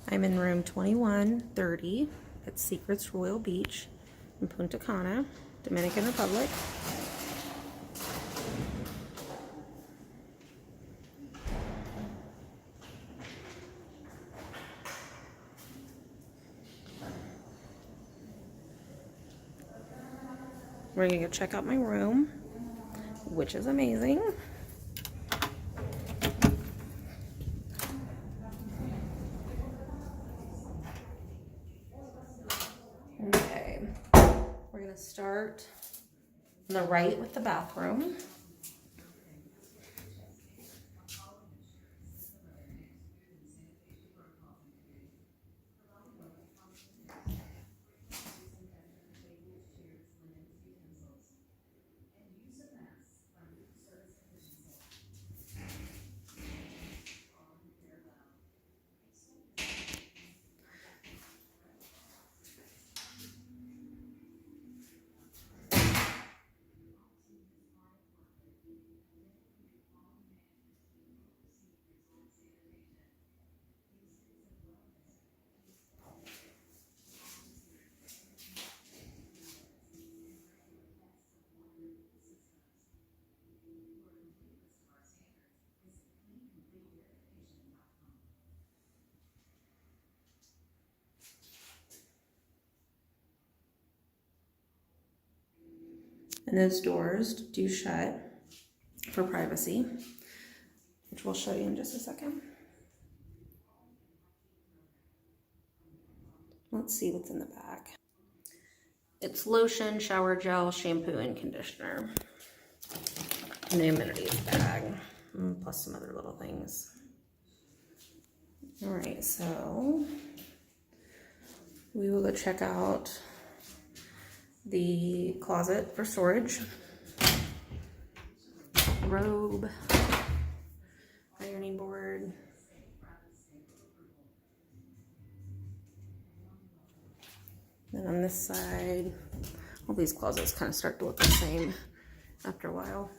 I'm in room 2130 at Secrets Royal Beach in Punta Cana, Dominican Republic. We're gonna go check out my room, which is amazing. Okay, we're gonna start on the right with the bathroom. And those doors do shut for privacy, which we'll show you in just a second. Let's see what's in the bag. It's lotion, shower gel, shampoo, and conditioner. And the amenities bag, plus some other little things. All right, so we will go check out the closet for storage. Robe, ironing board. Then on this side, all these closets kind of start to look the same after a while.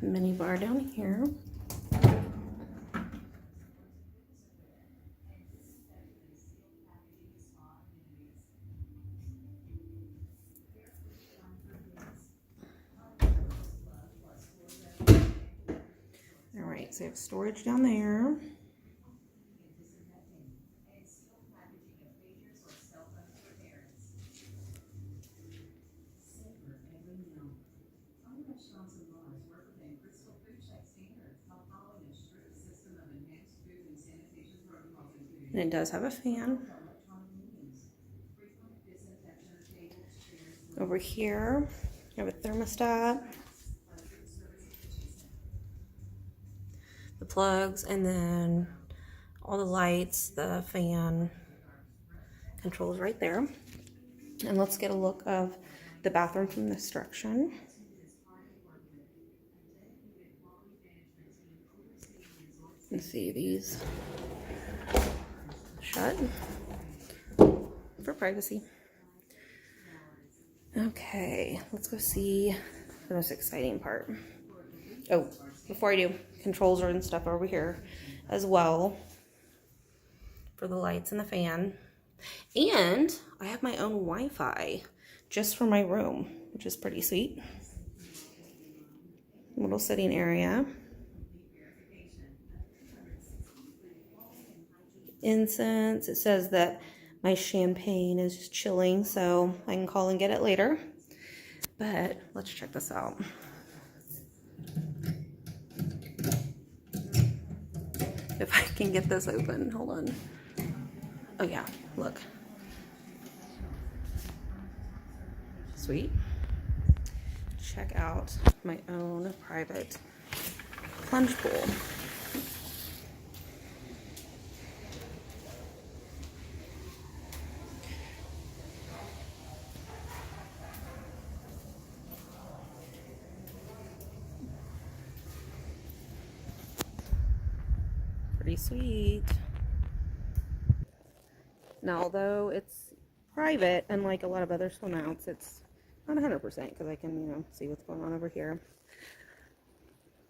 Mini bar down here. All right, so you have storage down there. And it does have a fan. Over here, you have a thermostat, the plugs, and then all the lights, the fan controls right there. And let's get a look of the bathroom from this direction. Let's see, these shut for privacy. Okay, let's go see the most exciting part. Oh, before I do, controls are and stuff over here as well for the lights and the fan. And I have my own Wi-Fi just for my room, which is pretty sweet. Little sitting area. Incense. It says that my champagne is just chilling, so I can call and get it later. But let's check this out. If I can get this open, hold on. Oh yeah, look. Sweet. Check out my own private plunge pool. Pretty sweet. Now, although it's private, unlike a lot of other swim outs, it's not 100% because I can, you know, see what's going on over here.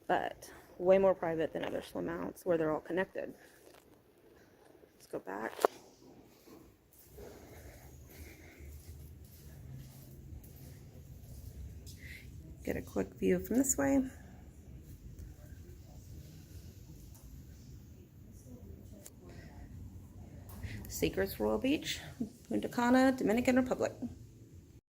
But way more private than other swim outs where they're all connected. Let's go back. Get a quick view from this way. Secrets Royal Beach, Punta Cana, Dominican Republic.